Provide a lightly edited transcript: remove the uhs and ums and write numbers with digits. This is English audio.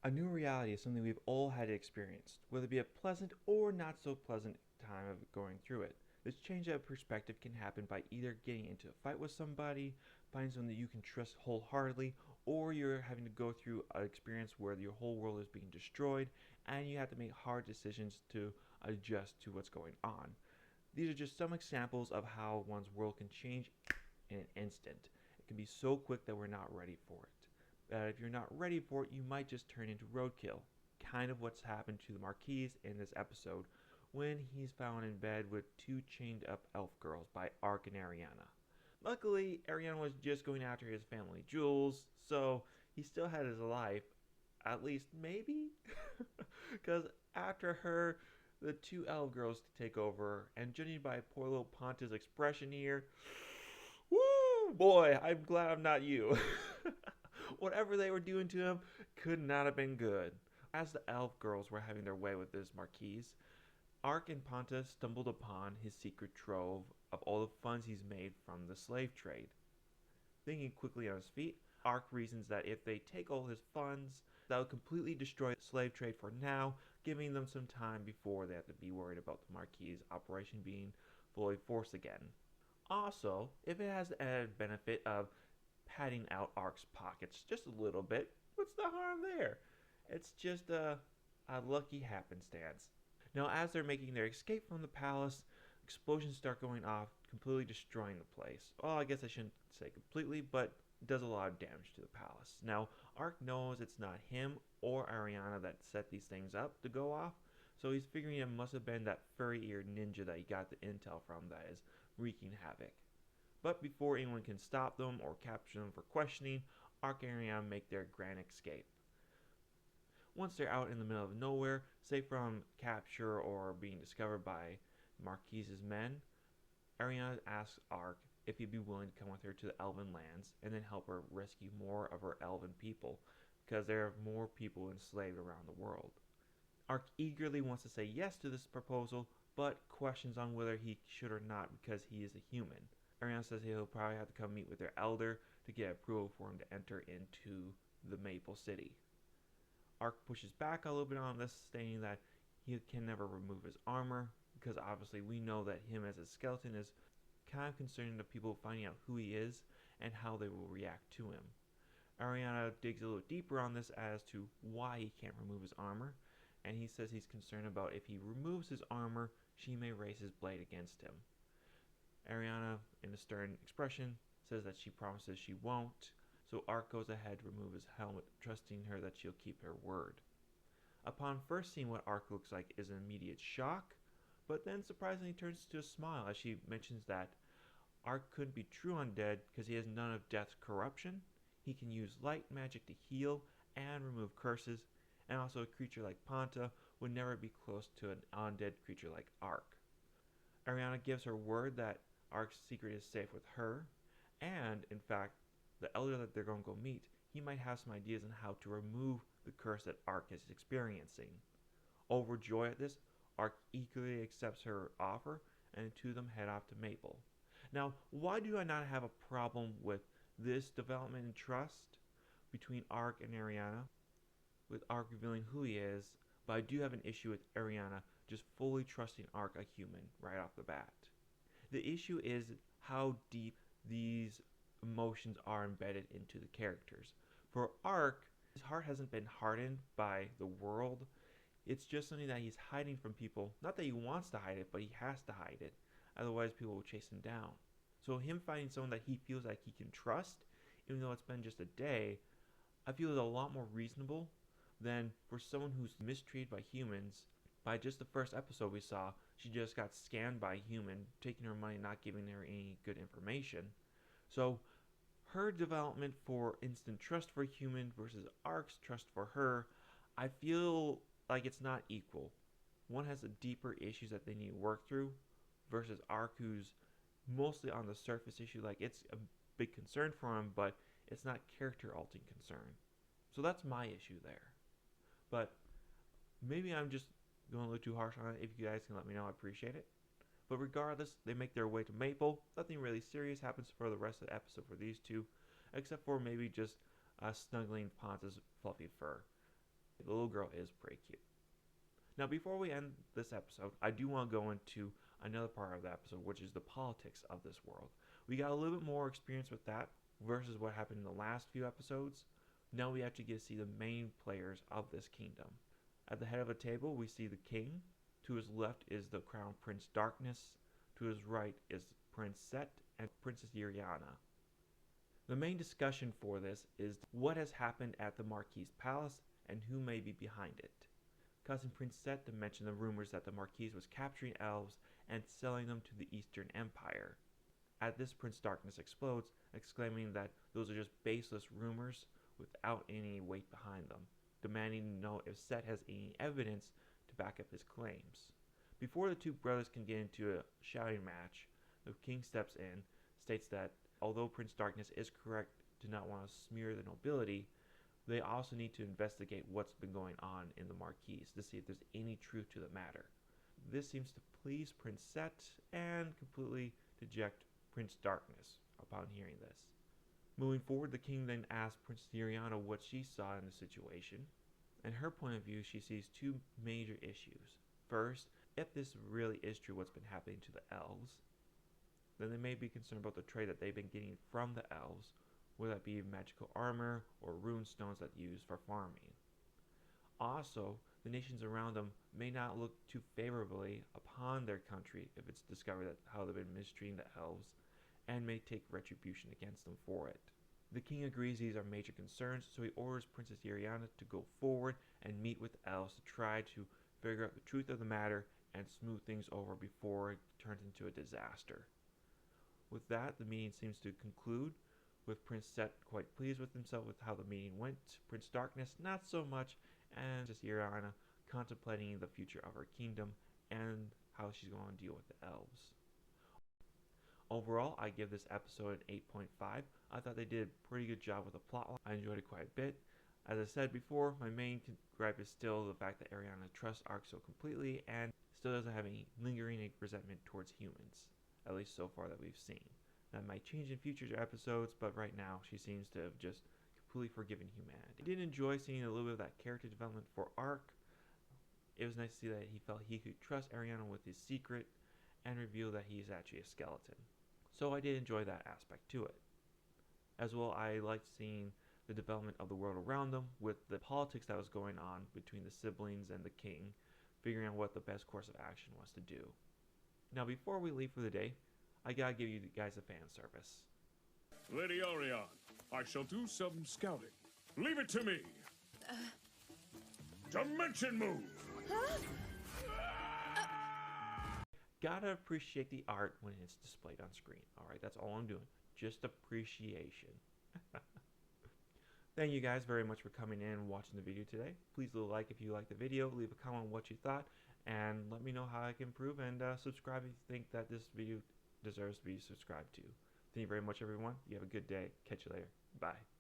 A new reality is something we've all had experienced, whether it be a pleasant or not so pleasant time of going through it. This change of perspective can happen by either getting into a fight with somebody, finding someone that you can trust wholeheartedly, or you're having to go through an experience where your whole world is being destroyed and you have to make hard decisions to adjust to what's going on. These are just some examples of how one's world can change in an instant. It can be so quick that we're not ready for it. If you're not ready for it, you might just turn into roadkill. Kind of what's happened to the Marquise in this episode when he's found in bed with two chained up elf girls by Ark and Ariana. Luckily, Ariana was just going after his family jewels, so he still had his life, at least maybe? Because after her, the two elf girls take over, and judging by poor little Ponta's expression here, woo, boy, I'm glad I'm not you. Whatever they were doing to him could not have been good. As the elf girls were having their way with this Marquise, Ark and Ponta stumbled upon his secret trove of all the funds he's made from the slave trade. Thinking quickly on his feet, Ark reasons that if they take all his funds, that will completely destroy the slave trade for now, giving them some time before they have to be worried about the Marquis' operation being fully forced again. Also, if it has the added benefit of padding out Ark's pockets just a little bit, what's the harm there? It's just a lucky happenstance. Now, as they're making their escape from the palace, explosions start going off, completely destroying the place. Well, I guess I shouldn't say completely, but it does a lot of damage to the palace. Now, Ark knows it's not him or Ariana that set these things up to go off, so he's figuring it must have been that furry-eared ninja that he got the intel from that is wreaking havoc. But before anyone can stop them or capture them for questioning, Ark and Ariana make their grand escape. Once they're out in the middle of nowhere, safe from capture or being discovered by Marquise's men, Ariana asks Ark if he'd be willing to come with her to the Elven lands and then help her rescue more of her Elven people, because there are more people enslaved around the world. Ark eagerly wants to say yes to this proposal, but questions on whether he should or not because he is a human. Ariana says he'll probably have to come meet with their elder to get approval for him to enter into the Maple City. Ark pushes back a little bit on this, stating that he can never remove his armor, because obviously we know that him as a skeleton is kind of concerned of people finding out who he is and how they will react to him. Ariana digs a little deeper on this as to why he can't remove his armor, and he says he's concerned about if he removes his armor, she may raise his blade against him. Ariana, in a stern expression, says that she promises she won't, so Ark goes ahead to remove his helmet, trusting her that she'll keep her word. Upon first seeing what Ark looks like is an immediate shock, but then surprisingly turns to a smile as she mentions that Ark couldn't be true undead because he has none of death's corruption. He can use light magic to heal and remove curses, and also a creature like Ponta would never be close to an undead creature like Ark. Ariana gives her word that Ark's secret is safe with her, and in fact, the elder that they're going to go meet, he might have some ideas on how to remove the curse that Ark is experiencing. Overjoyed at this, Ark eagerly accepts her offer, and the two of them head off to Maple. Now, why do I not have a problem with this development in trust between Ark and Ariana, with Ark revealing who he is, but I do have an issue with Ariana just fully trusting Ark a human right off the bat. The issue is how deep these emotions are embedded into the characters. For Ark, his heart hasn't been hardened by the world. It's just something that he's hiding from people. Not that he wants to hide it, but he has to hide it. Otherwise, people will chase him down. So, him finding someone that he feels like he can trust, even though it's been just a day, I feel is a lot more reasonable than for someone who's mistreated by humans. By just the first episode we saw, she just got scammed by a human, taking her money, not giving her any good information. So her development for instant trust for a human versus Ark's trust for her, I feel like it's not equal. One has the deeper issues that they need to work through versus Ark, who's mostly on the surface issue. Like, it's a big concern for him, but it's not character altering concern. So that's my issue there. But maybe I'm just going a little too harsh on it. If you guys can let me know, I appreciate it. But regardless, they make their way to Maple. Nothing really serious happens for the rest of the episode for these two, except for maybe just snuggling Ponta's fluffy fur. The little girl is pretty cute. Now, before we end this episode, I do want to go into another part of the episode, which is the politics of this world. We got a little bit more experience with that versus what happened in the last few episodes. Now we actually get to see the main players of this kingdom. At the head of a table, we see the king. To his left is the crown Prince Darkness. To his right is Prince Set and Princess Iriana. The main discussion for this is what has happened at the Marquis Palace and who may be behind it. Cousin Prince Set mentioned the rumors that the Marquis was capturing elves and selling them to the Eastern Empire. At this, Prince Darkness explodes, exclaiming that those are just baseless rumors without any weight behind them, demanding to know if Set has any evidence to back up his claims. Before the two brothers can get into a shouting match, the king steps in, states that although Prince Darkness is correct to not want to smear the nobility, they also need to investigate what's been going on in the Marquis to see if there's any truth to the matter. This seems to please Prince Set and completely deject Prince Darkness upon hearing this. Moving forward, the king then asks Princess Iriana what she saw in the situation. In her point of view, she sees two major issues. First, if this really is true what's been happening to the elves, then they may be concerned about the trade that they've been getting from the elves, whether that be magical armor or rune stones that they use for farming. Also, the nations around them may not look too favorably upon their country if it's discovered that how they've been mistreating the elves, and may take retribution against them for it. The king agrees these are major concerns, so he orders Princess Iriana to go forward and meet with the elves to try to figure out the truth of the matter and smooth things over before it turns into a disaster. With that, the meeting seems to conclude, with Prince Set quite pleased with himself with how the meeting went, Prince Darkness not so much, and just Iriana contemplating the future of her kingdom and how she's going to deal with the elves. Overall, I give this episode an 8.5. I thought they did a pretty good job with the plot. I enjoyed it quite a bit. As I said before, my main gripe is still the fact that Ariana trusts Ark so completely and still doesn't have any lingering resentment towards humans, at least so far that we've seen. That might change in future episodes, but right now she seems to have just completely forgiven humanity. I did enjoy seeing a little bit of that character development for Ark. It was nice to see that he felt he could trust Ariana with his secret and reveal that he's actually a skeleton. So I did enjoy that aspect to it. As well, I liked seeing the development of the world around them with the politics that was going on between the siblings and the king, figuring out what the best course of action was to do. Now, before we leave for the day, I gotta give you guys a fan service. Lady Orion, I shall do some scouting. Leave it to me. Dimension move. Gotta appreciate the art when it's displayed on screen. Alright, that's all I'm doing. Just appreciation. Thank you guys very much for coming in and watching the video today. Please leave a like if you liked the video. Leave a comment on what you thought. And let me know how I can improve. And subscribe if you think that this video deserves to be subscribed to. Thank you very much, everyone. You have a good day. Catch you later. Bye.